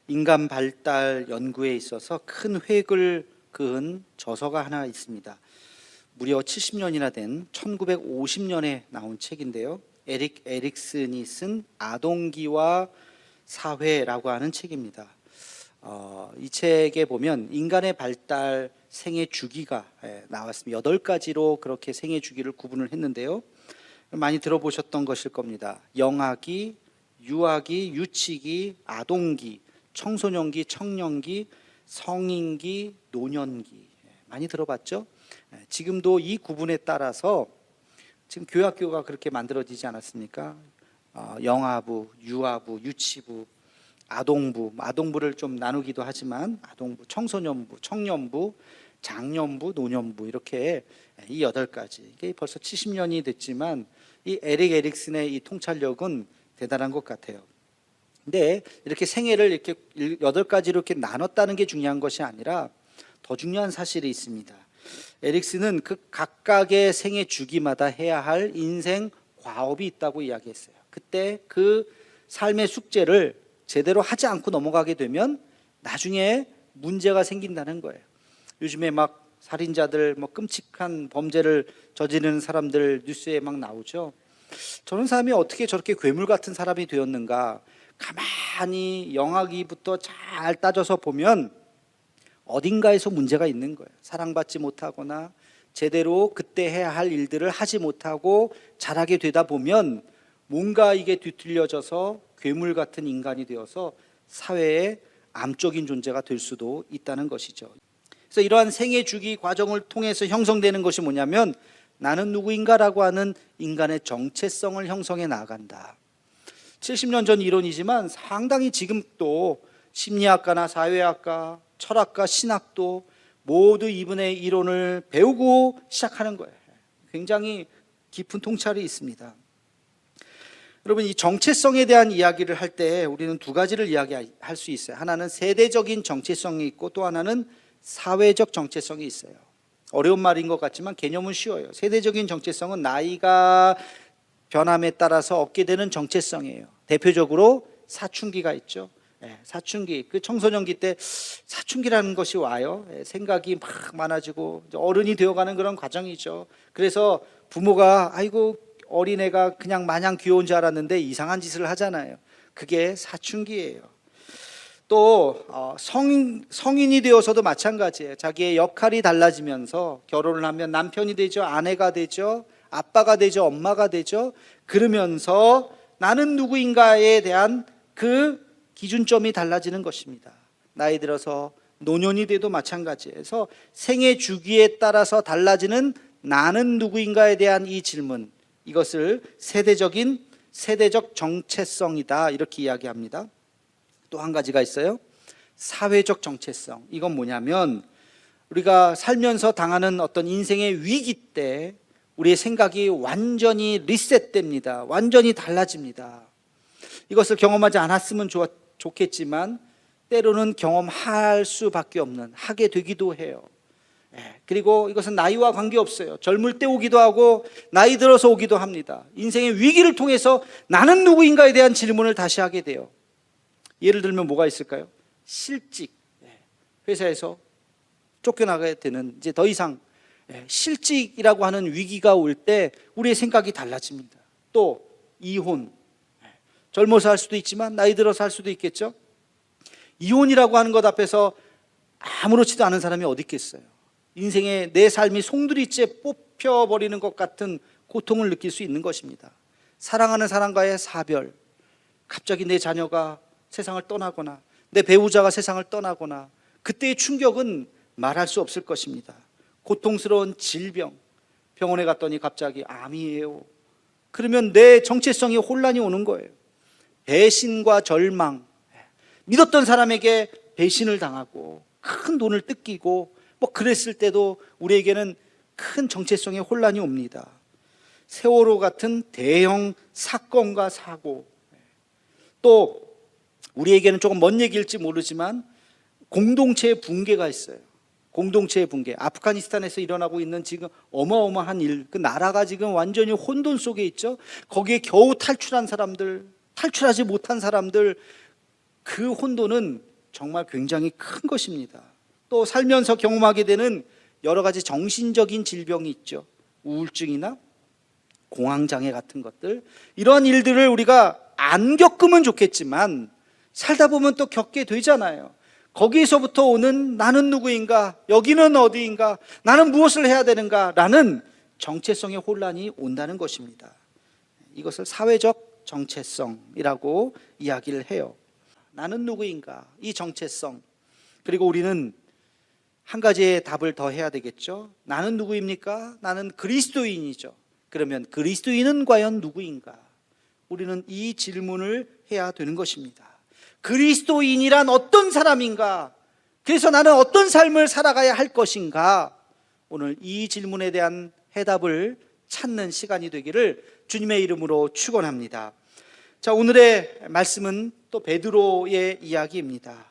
인간 발달 연구에 있어서 큰 획을 그은 저서가 하나 있습니다. 무려 70년이나 된 1950년에 나온 책인데요. 에릭 에릭슨이 쓴 아동기와 사회라고 하는 책입니다. 이 책에 보면 인간의 발달 생애 주기가 나왔습니다. 8가지로 그렇게 생애 주기를 구분을 했는데요. 많이 들어보셨던 것일 겁니다. 영아기, 유아기, 유치기, 아동기, 청소년기, 청년기, 성인기, 노년기. 많이 들어봤죠? 지금도 이 구분에 따라서 지금 교학교가 그렇게 만들어지지 않았습니까? 영아부, 유아부, 유치부, 아동부를 좀 나누기도 하지만 아동부, 청소년부, 청년부, 장년부, 노년부 이렇게 이 8가지. 이게 벌써 70년이 됐지만 이 에릭 에릭슨의 이 통찰력은 대단한 것 같아요. 근데 이렇게 생애를 이렇게 8가지로 이렇게 나눴다는 게 중요한 것이 아니라 더 중요한 사실이 있습니다. 에릭슨은 그 각각의 생애 주기마다 해야 할 인생 과업이 있다고 이야기했어요. 그때 그 삶의 숙제를 제대로 하지 않고 넘어가게 되면 나중에 문제가 생긴다는 거예요. 요즘에 막 살인자들, 끔찍한 범죄를 저지르는 사람들 뉴스에 막 나오죠. 저런 사람이 어떻게 저렇게 괴물 같은 사람이 되었는가? 가만히 영아기부터 잘 따져서 보면 어딘가에서 문제가 있는 거예요. 사랑받지 못하거나 제대로 그때 해야 할 일들을 하지 못하고 자라게 되다 보면 뭔가 이게 뒤틀려져서 괴물 같은 인간이 되어서 사회의 암적인 존재가 될 수도 있다는 것이죠. 그래서 이러한 생애 주기 과정을 통해서 형성되는 것이 뭐냐면 나는 누구인가라고 하는 인간의 정체성을 형성해 나간다. 70년 전 이론이지만 상당히 지금 또 심리학과나 사회학과, 철학과, 신학도 모두 이분의 이론을 배우고 시작하는 거예요. 굉장히 깊은 통찰이 있습니다. 여러분, 이 정체성에 대한 이야기를 할 때 우리는 2가지를 이야기할 수 있어요. 하나는 세대적인 정체성이 있고 또 하나는 사회적 정체성이 있어요. 어려운 말인 것 같지만 개념은 쉬워요. 세대적인 정체성은 나이가 변함에 따라서 얻게 되는 정체성이에요. 대표적으로 사춘기가 있죠. 사춘기, 그 청소년기 때 사춘기라는 것이 와요. 생각이 막 많아지고 어른이 되어가는 그런 과정이죠. 그래서 부모가 아이고 어린애가 그냥 마냥 귀여운 줄 알았는데 이상한 짓을 하잖아요. 그게 사춘기예요. 또 성인이 되어서도 마찬가지예요. 자기의 역할이 달라지면서 결혼을 하면 남편이 되죠, 아내가 되죠, 아빠가 되죠, 엄마가 되죠. 그러면서 나는 누구인가에 대한 그 기준점이 달라지는 것입니다. 나이 들어서 노년이 돼도 마찬가지예요. 그래서 생애 주기에 따라서 달라지는 나는 누구인가에 대한 이 질문, 이것을 세대적 정체성이다 이렇게 이야기합니다. 또 한 가지가 있어요. 사회적 정체성. 이건 뭐냐면 우리가 살면서 당하는 어떤 인생의 위기 때 우리의 생각이 완전히 리셋됩니다. 완전히 달라집니다. 이것을 경험하지 않았으면 좋겠지만 때로는 경험할 수밖에 없는, 하게 되기도 해요. 그리고 이것은 나이와 관계없어요. 젊을 때 오기도 하고 나이 들어서 오기도 합니다. 인생의 위기를 통해서 나는 누구인가에 대한 질문을 다시 하게 돼요. 예를 들면 뭐가 있을까요? 실직. 회사에서 쫓겨나게 되는, 이제 더 이상 실직이라고 하는 위기가 올 때 우리의 생각이 달라집니다. 또 이혼. 젊어서 할 수도 있지만 나이 들어서 할 수도 있겠죠. 이혼이라고 하는 것 앞에서 아무렇지도 않은 사람이 어디 있겠어요. 인생의 내 삶이 송두리째 뽑혀버리는 것 같은 고통을 느낄 수 있는 것입니다. 사랑하는 사람과의 사별, 갑자기 내 자녀가 세상을 떠나거나 내 배우자가 세상을 떠나거나 그때의 충격은 말할 수 없을 것입니다. 고통스러운 질병, 병원에 갔더니 갑자기 암이에요. 그러면 내 정체성이 혼란이 오는 거예요. 배신과 절망, 믿었던 사람에게 배신을 당하고 큰 돈을 뜯기고 그랬을 때도 우리에게는 큰 정체성의 혼란이 옵니다. 세월호 같은 대형 사건과 사고, 또 우리에게는 조금 먼 얘기일지 모르지만 공동체의 붕괴가 있어요. 공동체의 붕괴. 아프가니스탄에서 일어나고 있는 지금 어마어마한 일, 그 나라가 지금 완전히 혼돈 속에 있죠. 거기에 겨우 탈출한 사람들, 탈출하지 못한 사람들, 그 혼돈은 정말 굉장히 큰 것입니다. 또 살면서 경험하게 되는 여러 가지 정신적인 질병이 있죠. 우울증이나 공황장애 같은 것들, 이런 일들을 우리가 안 겪으면 좋겠지만 살다 보면 또 겪게 되잖아요. 거기에서부터 오는 나는 누구인가, 여기는 어디인가, 나는 무엇을 해야 되는가 라는 정체성의 혼란이 온다는 것입니다. 이것을 사회적 정체성이라고 이야기를 해요. 나는 누구인가, 이 정체성. 그리고 우리는 한 가지의 답을 더 해야 되겠죠. 나는 누구입니까? 나는 그리스도인이죠. 그러면 그리스도인은 과연 누구인가? 우리는 이 질문을 해야 되는 것입니다. 그리스도인이란 어떤 사람인가? 그래서 나는 어떤 삶을 살아가야 할 것인가? 오늘 이 질문에 대한 해답을 찾는 시간이 되기를 주님의 이름으로 축원합니다. 자, 오늘의 말씀은 또 베드로의 이야기입니다.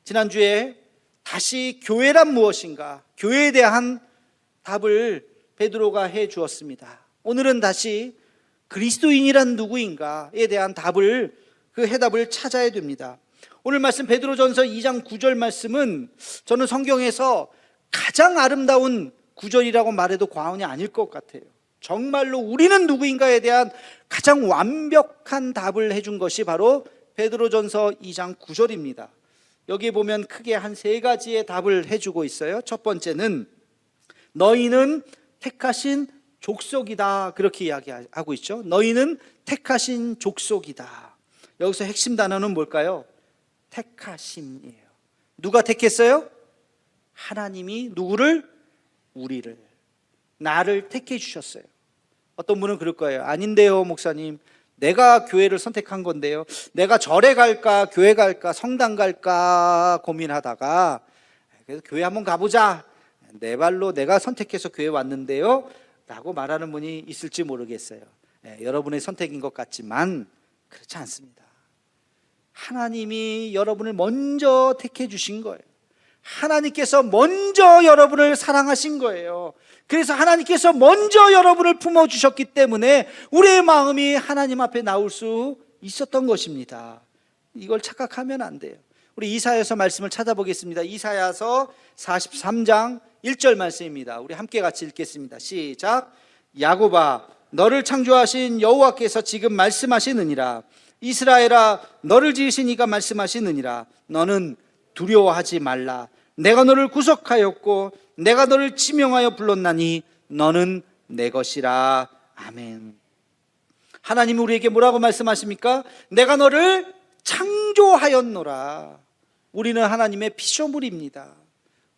지난주에 다시 교회란 무엇인가? 교회에 대한 답을 베드로가 해 주었습니다. 오늘은 다시 그리스도인이란 누구인가에 대한 답을, 그 해답을 찾아야 됩니다. 오늘 말씀 베드로전서 2장 9절 말씀은 저는 성경에서 가장 아름다운 구절이라고 말해도 과언이 아닐 것 같아요. 정말로 우리는 누구인가에 대한 가장 완벽한 답을 해준 것이 바로 베드로전서 2장 9절입니다. 여기에 보면 크게 한 세 가지의 답을 해주고 있어요. 첫 번째는 너희는 택하신 족속이다, 그렇게 이야기하고 있죠. 너희는 택하신 족속이다. 여기서 핵심 단어는 뭘까요? 택하심이에요. 누가 택했어요? 하나님이 누구를? 우리를, 나를 택해 주셨어요. 어떤 분은 그럴 거예요. 아닌데요 목사님, 내가 교회를 선택한 건데요, 내가 절에 갈까 교회 갈까 성당 갈까 고민하다가 그래서 교회 한번 가보자, 내 발로 내가 선택해서 교회 왔는데요 라고 말하는 분이 있을지 모르겠어요. 여러분의 선택인 것 같지만 그렇지 않습니다. 하나님이 여러분을 먼저 택해 주신 거예요. 하나님께서 먼저 여러분을 사랑하신 거예요. 그래서 하나님께서 먼저 여러분을 품어주셨기 때문에 우리의 마음이 하나님 앞에 나올 수 있었던 것입니다. 이걸 착각하면 안 돼요. 우리 이사야서 말씀을 찾아보겠습니다. 이사야서 43장 1절 말씀입니다. 우리 함께 같이 읽겠습니다. 시작. 야곱아, 너를 창조하신 여호와께서 지금 말씀하시느니라. 이스라엘아, 너를 지으신 이가 말씀하시느니라. 너는 두려워하지 말라. 내가 너를 구속하였고 내가 너를 지명하여 불렀나니 너는 내 것이라. 아멘. 하나님이 우리에게 뭐라고 말씀하십니까? 내가 너를 창조하였노라. 우리는 하나님의 피조물입니다.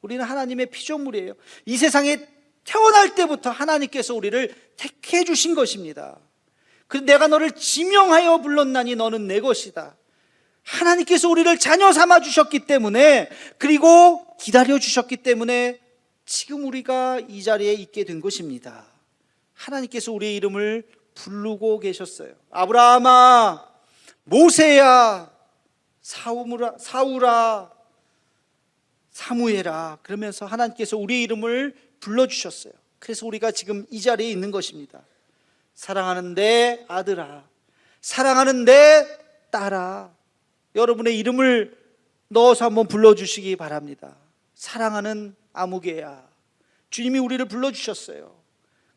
우리는 하나님의 피조물이에요. 이 세상에 태어날 때부터 하나님께서 우리를 택해 주신 것입니다. 그래서 내가 너를 지명하여 불렀나니 너는 내 것이다. 하나님께서 우리를 자녀 삼아 주셨기 때문에, 그리고 기다려 주셨기 때문에 지금 우리가 이 자리에 있게 된 것입니다. 하나님께서 우리의 이름을 부르고 계셨어요. 아브라함아, 모세야, 사울아, 사무엘아, 그러면서 하나님께서 우리의 이름을 불러주셨어요. 그래서 우리가 지금 이 자리에 있는 것입니다. 사랑하는 내 아들아, 사랑하는 내 딸아, 여러분의 이름을 넣어서 한번 불러주시기 바랍니다. 사랑하는 아무개야, 주님이 우리를 불러주셨어요.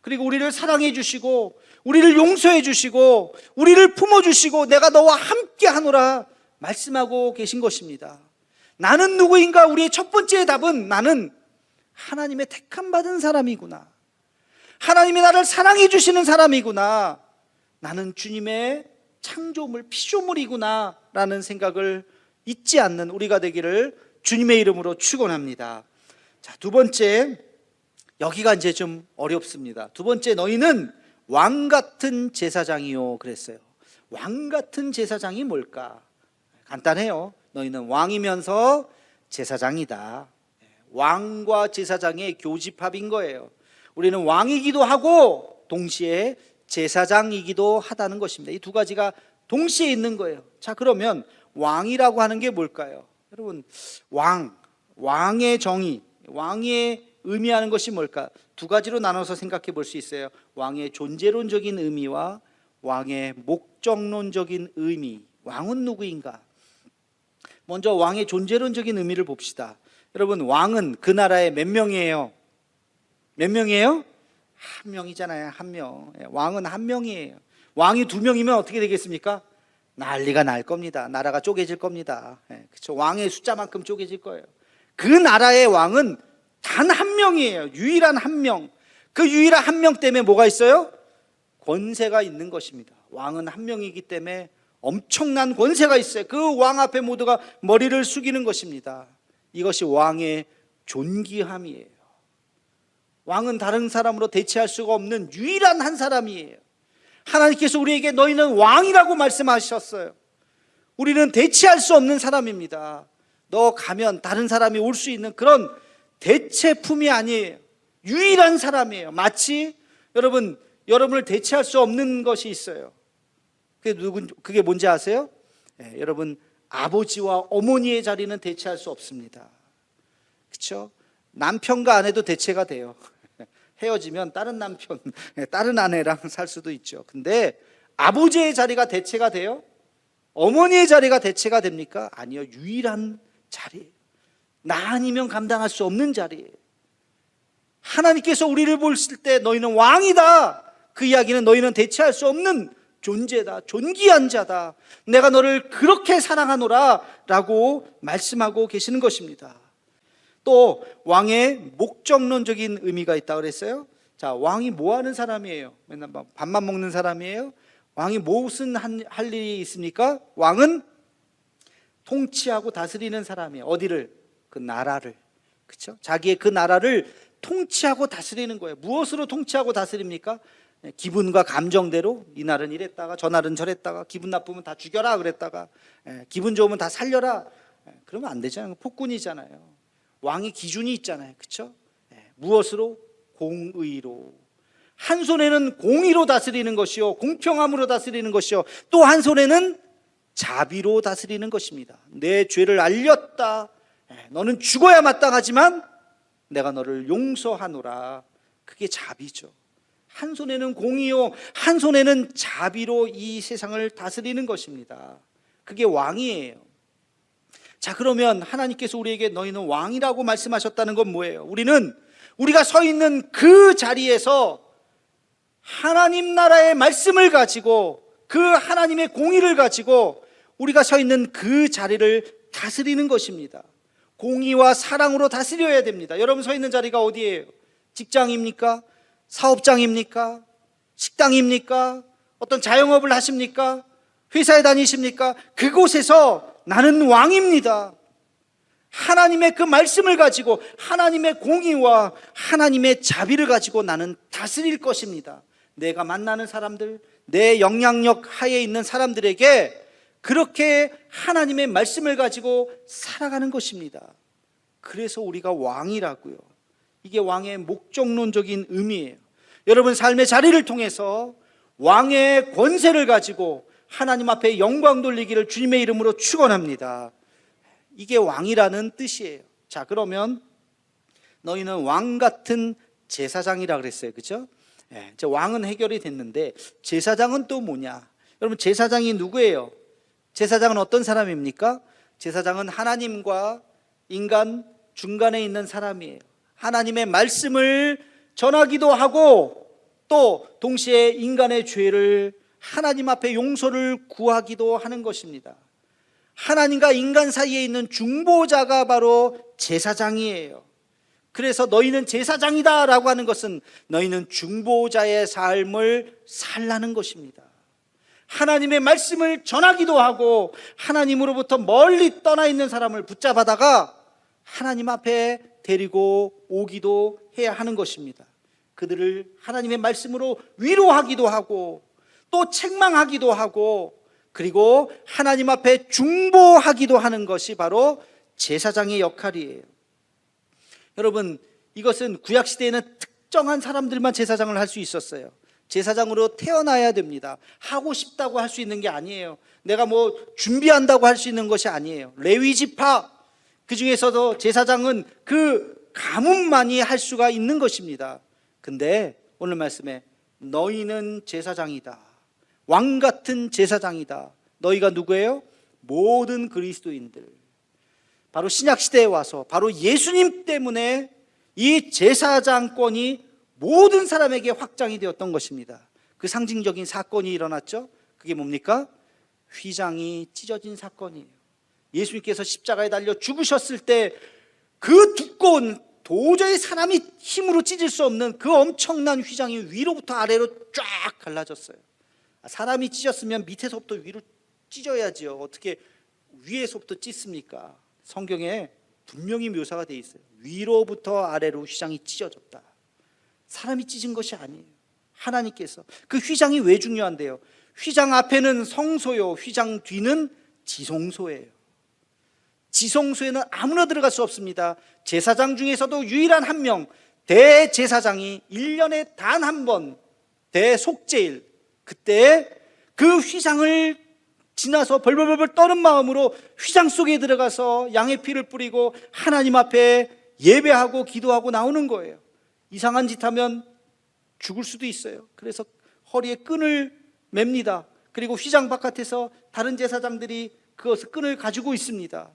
그리고 우리를 사랑해 주시고 우리를 용서해 주시고 우리를 품어주시고 내가 너와 함께 하노라 말씀하고 계신 것입니다. 나는 누구인가? 우리의 첫 번째 답은 나는 하나님의 택함 받은 사람이구나. 하나님이 나를 사랑해 주시는 사람이구나. 나는 주님의 창조물, 피조물이구나 라는 생각을 잊지 않는 우리가 되기를 주님의 이름으로 축원합니다. 자, 두 번째, 여기가 이제 좀 어렵습니다. 두 번째, 너희는 왕 같은 제사장이요 그랬어요. 왕 같은 제사장이 뭘까? 간단해요. 너희는 왕이면서 제사장이다. 왕과 제사장의 교집합인 거예요. 우리는 왕이기도 하고 동시에 제사장이기도 하다는 것입니다. 이 두 가지가 동시에 있는 거예요. 자, 그러면 왕이라고 하는 게 뭘까요? 여러분, 왕의 정의, 왕의 의미하는 것이 뭘까? 두 가지로 나눠서 생각해 볼 수 있어요. 왕의 존재론적인 의미와 왕의 목적론적인 의미. 왕은 누구인가? 먼저 왕의 존재론적인 의미를 봅시다. 여러분, 왕은 그 나라에 몇 명이에요? 몇 명이에요? 한 명이잖아요. 한 명. 왕은 한 명이에요. 왕이 두 명이면 어떻게 되겠습니까? 난리가 날 겁니다. 나라가 쪼개질 겁니다. 그렇죠? 왕의 숫자만큼 쪼개질 거예요. 그 나라의 왕은 단 한 명이에요. 유일한 한 명. 그 유일한 한 명 때문에 뭐가 있어요? 권세가 있는 것입니다. 왕은 한 명이기 때문에 엄청난 권세가 있어요. 그 왕 앞에 모두가 머리를 숙이는 것입니다. 이것이 왕의 존귀함이에요. 왕은 다른 사람으로 대체할 수가 없는 유일한 한 사람이에요. 하나님께서 우리에게 너희는 왕이라고 말씀하셨어요. 우리는 대체할 수 없는 사람입니다. 너 가면 다른 사람이 올 수 있는 그런 대체품이 아니에요. 유일한 사람이에요. 마치 여러분을 대체할 수 없는 것이 있어요. 그게 뭔지 아세요? 여러분, 아버지와 어머니의 자리는 대체할 수 없습니다. 그렇죠? 남편과 아내도 대체가 돼요. 헤어지면 다른 남편, 다른 아내랑 살 수도 있죠. 근데 아버지의 자리가 대체가 돼요? 어머니의 자리가 대체가 됩니까? 아니요. 유일한 자리예요. 나 아니면 감당할 수 없는 자리예요. 하나님께서 우리를 보실 때 너희는 왕이다. 그 이야기는 너희는 대체할 수 없는 존재다. 존귀한 자다. 내가 너를 그렇게 사랑하노라 라고 말씀하고 계시는 것입니다. 또 왕의 목적론적인 의미가 있다고 그랬어요. 자, 왕이 뭐 하는 사람이에요? 맨날 밥만 먹는 사람이에요? 왕이 무슨 할 일이 있습니까? 왕은 통치하고 다스리는 사람이에요. 어디를? 그 나라를. 그렇죠? 자기의 그 나라를 통치하고 다스리는 거예요. 무엇으로 통치하고 다스립니까? 기분과 감정대로 이 날은 이랬다가 저 날은 저랬다가 기분 나쁘면 다 죽여라 그랬다가 기분 좋으면 다 살려라. 그러면 안 되잖아요. 폭군이잖아요. 왕의 기준이 있잖아요. 그렇죠? 무엇으로? 공의로. 한 손에는 공의로 다스리는 것이요, 공평함으로 다스리는 것이요, 또 한 손에는 자비로 다스리는 것입니다. 내 죄를 알렸다. 너는 죽어야 마땅하지만 내가 너를 용서하노라. 그게 자비죠. 한 손에는 공의요, 한 손에는 자비로 이 세상을 다스리는 것입니다. 그게 왕이에요. 자, 그러면 하나님께서 우리에게 너희는 왕이라고 말씀하셨다는 건 뭐예요? 우리가 서 있는 그 자리에서 하나님 나라의 말씀을 가지고, 그 하나님의 공의를 가지고 우리가 서 있는 그 자리를 다스리는 것입니다. 공의와 사랑으로 다스려야 됩니다. 여러분 서 있는 자리가 어디예요? 직장입니까? 사업장입니까? 식당입니까? 어떤 자영업을 하십니까? 회사에 다니십니까? 그곳에서 나는 왕입니다. 하나님의 그 말씀을 가지고, 하나님의 공의와 하나님의 자비를 가지고 나는 다스릴 것입니다. 내가 만나는 사람들, 내 영향력 하에 있는 사람들에게 그렇게 하나님의 말씀을 가지고 살아가는 것입니다. 그래서 우리가 왕이라고요. 이게 왕의 목적론적인 의미예요. 여러분 삶의 자리를 통해서 왕의 권세를 가지고 하나님 앞에 영광 돌리기를 주님의 이름으로 축원합니다. 이게 왕이라는 뜻이에요. 자, 그러면 너희는 왕 같은 제사장이라 그랬어요. 그렇죠? 이제 왕은 해결이 됐는데 제사장은 또 뭐냐? 여러분 제사장이 누구예요? 제사장은 어떤 사람입니까? 제사장은 하나님과 인간 중간에 있는 사람이에요. 하나님의 말씀을 전하기도 하고 또 동시에 인간의 죄를 하나님 앞에 용서를 구하기도 하는 것입니다. 하나님과 인간 사이에 있는 중보자가 바로 제사장이에요. 그래서 너희는 제사장이다 라고 하는 것은 너희는 중보자의 삶을 살라는 것입니다. 하나님의 말씀을 전하기도 하고 하나님으로부터 멀리 떠나 있는 사람을 붙잡아다가 하나님 앞에 데리고 오기도 해야 하는 것입니다. 그들을 하나님의 말씀으로 위로하기도 하고 또 책망하기도 하고 그리고 하나님 앞에 중보하기도 하는 것이 바로 제사장의 역할이에요. 여러분, 이것은 구약시대에는 특정한 사람들만 제사장을 할 수 있었어요. 제사장으로 태어나야 됩니다. 하고 싶다고 할 수 있는 게 아니에요. 내가 뭐 준비한다고 할 수 있는 것이 아니에요. 레위 지파, 그 중에서도 제사장은 그 가문만이 할 수가 있는 것입니다. 근데 오늘 말씀에 너희는 제사장이다. 왕 같은 제사장이다. 너희가 누구예요? 모든 그리스도인들. 바로 신약 시대에 와서 바로 예수님 때문에 이 제사장권이 모든 사람에게 확장이 되었던 것입니다. 그 상징적인 사건이 일어났죠. 그게 뭡니까? 휘장이 찢어진 사건이에요. 예수님께서 십자가에 달려 죽으셨을 때 그 두꺼운, 도저히 사람이 힘으로 찢을 수 없는 그 엄청난 휘장이 위로부터 아래로 쫙 갈라졌어요. 사람이 찢었으면 밑에서부터 위로 찢어야지요. 어떻게 위에서부터 찢습니까? 성경에 분명히 묘사가 되어 있어요. 위로부터 아래로 휘장이 찢어졌다. 사람이 찢은 것이 아니에요. 하나님께서. 그 휘장이 왜 중요한데요? 휘장 앞에는 성소요, 휘장 뒤는 지성소예요. 지성소에는 아무나 들어갈 수 없습니다. 제사장 중에서도 유일한 한 명, 대제사장이 1년에 단 한 번, 대속죄일, 그때 그 휘장을 지나서 벌벌벌 떠는 마음으로 휘장 속에 들어가서 양의 피를 뿌리고 하나님 앞에 예배하고 기도하고 나오는 거예요. 이상한 짓 하면 죽을 수도 있어요. 그래서 허리에 끈을 맵니다. 그리고 휘장 바깥에서 다른 제사장들이 그것을 끈을 가지고 있습니다.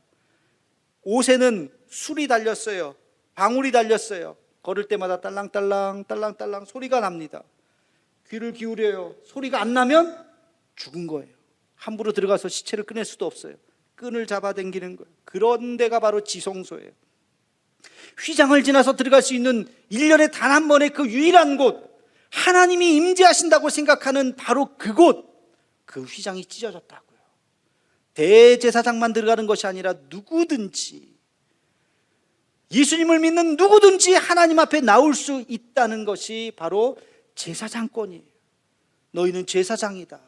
옷에는 술이 달렸어요. 방울이 달렸어요. 걸을 때마다 딸랑딸랑 딸랑딸랑 소리가 납니다. 귀를 기울여요. 소리가 안 나면 죽은 거예요. 함부로 들어가서 시체를 꺼낼 수도 없어요. 끈을 잡아당기는 거예요. 그런 데가 바로 지성소예요. 휘장을 지나서 들어갈 수 있는 1년에 단 한 번의 그 유일한 곳, 하나님이 임재하신다고 생각하는 바로 그곳, 그 휘장이 찢어졌다고요. 대제사장만 들어가는 것이 아니라 누구든지, 예수님을 믿는 누구든지 하나님 앞에 나올 수 있다는 것이 바로 제사장권이에요. 너희는 제사장이다.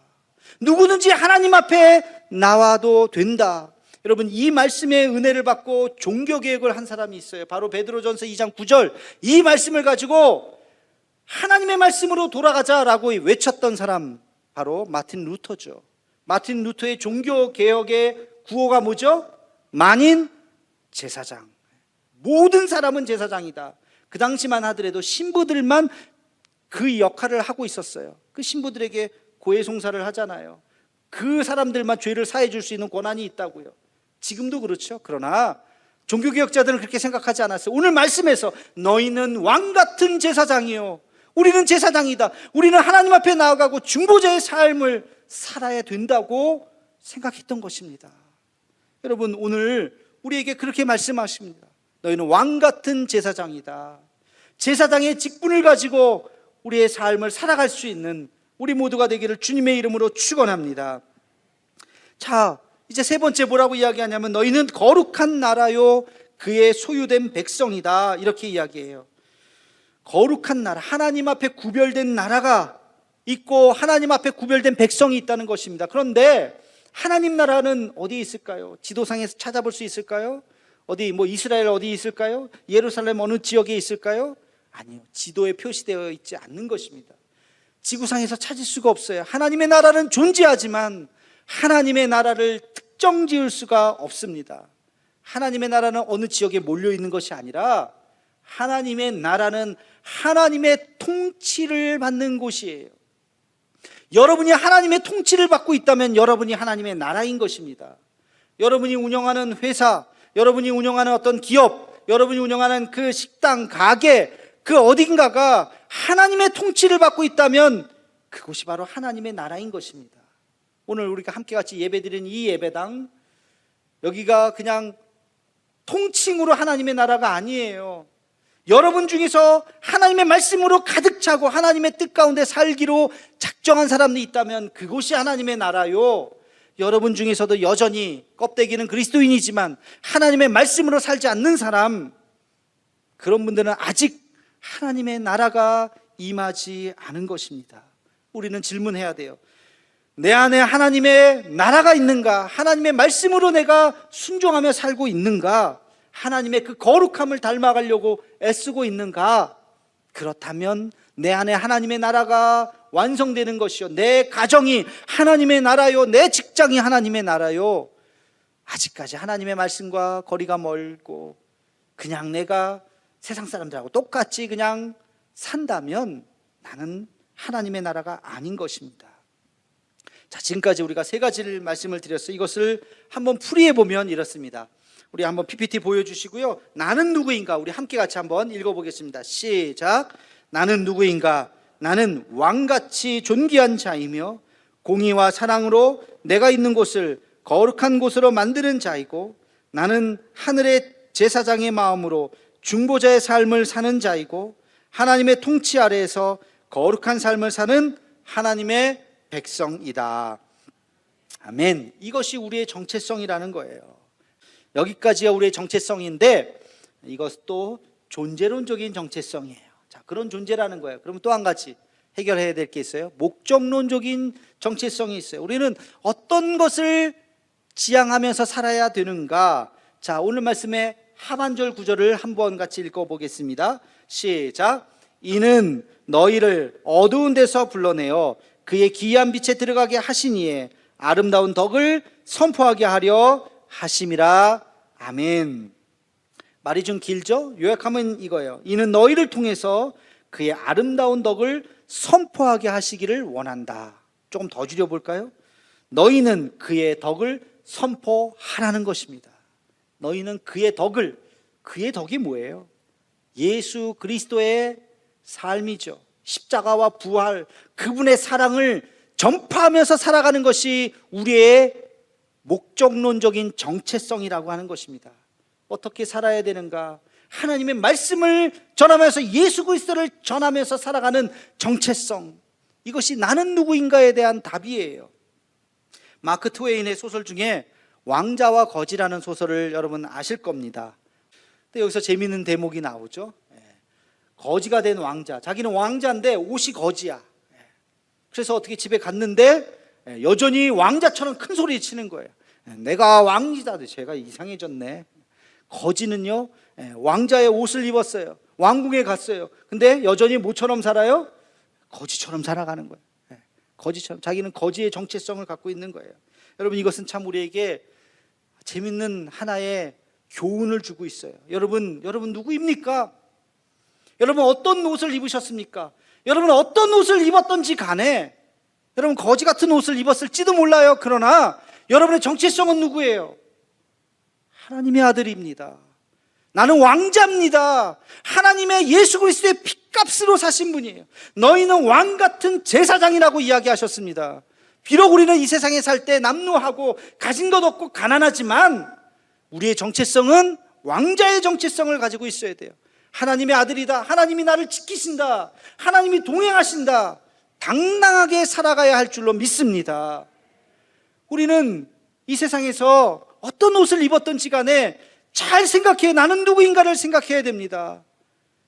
누구든지 하나님 앞에 나와도 된다. 여러분, 이 말씀의 은혜를 받고 종교개혁을 한 사람이 있어요. 바로 베드로전서 2장 9절, 이 말씀을 가지고 하나님의 말씀으로 돌아가자라고 외쳤던 사람, 바로 마틴 루터죠. 마틴 루터의 종교개혁의 구호가 뭐죠? 만인 제사장. 모든 사람은 제사장이다. 그 당시만 하더라도 신부들만 그 역할을 하고 있었어요. 그 신부들에게 고해송사를 하잖아요. 그 사람들만 죄를 사해 줄 수 있는 권한이 있다고요. 지금도 그렇죠. 그러나 종교개혁자들은 그렇게 생각하지 않았어요. 오늘 말씀에서 너희는 왕같은 제사장이요, 우리는 제사장이다. 우리는 하나님 앞에 나아가고 중보자의 삶을 살아야 된다고 생각했던 것입니다. 여러분, 오늘 우리에게 그렇게 말씀하십니다. 너희는 왕같은 제사장이다. 제사장의 직분을 가지고 우리의 삶을 살아갈 수 있는 우리 모두가 되기를 주님의 이름으로 축원합니다. 자, 이제 세 번째 뭐라고 이야기하냐면 너희는 거룩한 나라요 그의 소유된 백성이다, 이렇게 이야기해요. 거룩한 나라, 하나님 앞에 구별된 나라가 있고 하나님 앞에 구별된 백성이 있다는 것입니다. 그런데 하나님 나라는 어디에 있을까요? 지도상에서 찾아볼 수 있을까요? 어디 이스라엘 어디 있을까요? 예루살렘 어느 지역에 있을까요? 아니요, 지도에 표시되어 있지 않는 것입니다. 지구상에서 찾을 수가 없어요. 하나님의 나라는 존재하지만 하나님의 나라를 특정 지을 수가 없습니다. 하나님의 나라는 어느 지역에 몰려 있는 것이 아니라 하나님의 나라는 하나님의 통치를 받는 곳이에요. 여러분이 하나님의 통치를 받고 있다면 여러분이 하나님의 나라인 것입니다. 여러분이 운영하는 회사, 여러분이 운영하는 어떤 기업, 여러분이 운영하는 그 식당, 가게, 그 어딘가가 하나님의 통치를 받고 있다면 그곳이 바로 하나님의 나라인 것입니다. 오늘 우리가 함께 같이 예배드린 이 예배당, 여기가 그냥 통칭으로 하나님의 나라가 아니에요. 여러분 중에서 하나님의 말씀으로 가득 차고 하나님의 뜻 가운데 살기로 작정한 사람들이 있다면 그곳이 하나님의 나라요. 여러분 중에서도 여전히 껍데기는 그리스도인이지만 하나님의 말씀으로 살지 않는 사람, 그런 분들은 아직 하나님의 나라가 임하지 않은 것입니다. 우리는 질문해야 돼요. 내 안에 하나님의 나라가 있는가? 하나님의 말씀으로 내가 순종하며 살고 있는가? 하나님의 그 거룩함을 닮아가려고 애쓰고 있는가? 그렇다면 내 안에 하나님의 나라가 완성되는 것이요, 내 가정이 하나님의 나라요, 내 직장이 하나님의 나라요, 아직까지 하나님의 말씀과 거리가 멀고 그냥 내가 세상 사람들하고 똑같이 그냥 산다면 나는 하나님의 나라가 아닌 것입니다. 자, 지금까지 우리가 세 가지를 말씀을 드렸어요. 이것을 한번 풀이해 보면 이렇습니다. 우리 한번 PPT 보여주시고요. 나는 누구인가? 우리 함께 같이 한번 읽어보겠습니다. 시작. 나는 누구인가? 나는 왕같이 존귀한 자이며 공의와 사랑으로 내가 있는 곳을 거룩한 곳으로 만드는 자이고, 나는 하늘의 제사장의 마음으로 중보자의 삶을 사는 자이고, 하나님의 통치 아래에서 거룩한 삶을 사는 하나님의 백성이다. 아멘. 이것이 우리의 정체성이라는 거예요. 여기까지가 우리의 정체성인데, 이것도 존재론적인 정체성이에요. 자, 그런 존재라는 거예요. 그럼 또 한 가지 해결해야 될 게 있어요. 목적론적인 정체성이 있어요. 우리는 어떤 것을 지향하면서 살아야 되는가? 자, 오늘 말씀의 하반절 구절을 한번 같이 읽어보겠습니다. 시작. 이는 너희를 어두운 데서 불러내어 그의 기이한 빛에 들어가게 하시니에 아름다운 덕을 선포하게 하려 하심이라. 아멘. 말이 좀 길죠? 요약하면 이거예요. 이는 너희를 통해서 그의 아름다운 덕을 선포하게 하시기를 원한다. 조금 더 줄여볼까요? 너희는 그의 덕을 선포하라는 것입니다. 너희는 그의 덕을, 그의 덕이 뭐예요? 예수 그리스도의 삶이죠. 십자가와 부활, 그분의 사랑을 전파하면서 살아가는 것이 우리의 목적론적인 정체성이라고 하는 것입니다. 어떻게 살아야 되는가? 하나님의 말씀을 전하면서 예수 그리스도를 전하면서 살아가는 정체성, 이것이 나는 누구인가에 대한 답이에요. 마크 트웨인의 소설 중에 왕자와 거지라는 소설을 여러분 아실 겁니다. 근데 여기서 재미있는 대목이 나오죠. 거지가 된 왕자, 자기는 왕자인데 옷이 거지야. 그래서 어떻게 집에 갔는데 여전히 왕자처럼 큰 소리 치는 거예요. 내가 왕이다. 제가 이상해졌네. 거지는요, 왕자의 옷을 입었어요. 왕궁에 갔어요. 근데 여전히 뭐처럼 살아요? 거지처럼 살아가는 거예요. 거지처럼. 자기는 거지의 정체성을 갖고 있는 거예요. 여러분, 이것은 참 우리에게 재밌는 하나의 교훈을 주고 있어요. 여러분 누구입니까? 여러분 어떤 옷을 입으셨습니까? 여러분 어떤 옷을 입었던지 간에 여러분 거지 같은 옷을 입었을지도 몰라요. 그러나 여러분의 정체성은 누구예요? 하나님의 아들입니다. 나는 왕자입니다. 하나님의 예수 그리스도의 핏값으로 사신 분이에요. 너희는 왕 같은 제사장이라고 이야기하셨습니다. 비록 우리는 이 세상에 살 때 남루하고 가진 것 없고 가난하지만 우리의 정체성은 왕자의 정체성을 가지고 있어야 돼요. 하나님의 아들이다. 하나님이 나를 지키신다. 하나님이 동행하신다. 당당하게 살아가야 할 줄로 믿습니다. 우리는 이 세상에서 어떤 옷을 입었던지 간에 잘 생각해. 나는 누구인가를 생각해야 됩니다.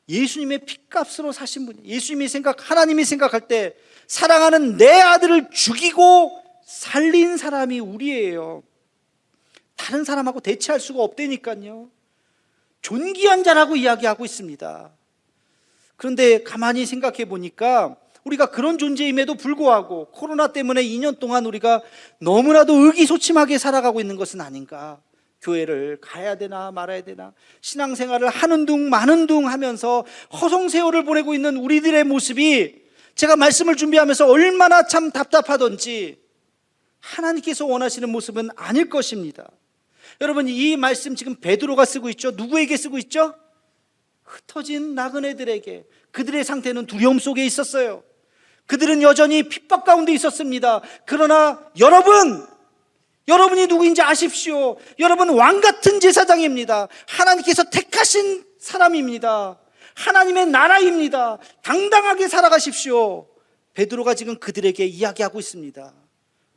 예수님의 핏값으로 사신 분이, 하나님이 생각할 때 사랑하는 내 아들을 죽이고 살린 사람이 우리예요. 다른 사람하고 대체할 수가 없다니까요. 존귀한 자라고 이야기하고 있습니다. 그런데 가만히 생각해 보니까 우리가 그런 존재임에도 불구하고 코로나 때문에 2년 동안 우리가 너무나도 의기소침하게 살아가고 있는 것은 아닌가. 교회를 가야 되나 말아야 되나, 신앙생활을 하는 둥 마는 둥 하면서 허송세월을 보내고 있는 우리들의 모습이 제가 말씀을 준비하면서 얼마나 참 답답하던지 하나님께서 원하시는 모습은 아닐 것입니다. 여러분, 이 말씀 지금 베드로가 쓰고 있죠. 누구에게 쓰고 있죠? 흩어진 나그네들에게. 그들의 상태는 두려움 속에 있었어요. 그들은 여전히 핍박 가운데 있었습니다. 그러나 여러분이 누구인지 아십시오. 여러분 왕같은 제사장입니다. 하나님께서 택하신 사람입니다. 하나님의 나라입니다. 당당하게 살아가십시오. 베드로가 지금 그들에게 이야기하고 있습니다.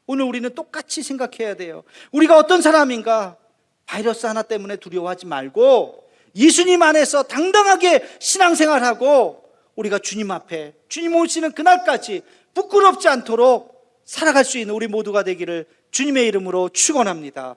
오늘 우리는 똑같이 생각해야 돼요. 우리가 어떤 사람인가? 바이러스 하나 때문에 두려워하지 말고 예수님 안에서 당당하게 신앙생활하고 우리가 주님 앞에, 주님 오시는 그날까지 부끄럽지 않도록 살아갈 수 있는 우리 모두가 되기를 주님의 이름으로 축원합니다.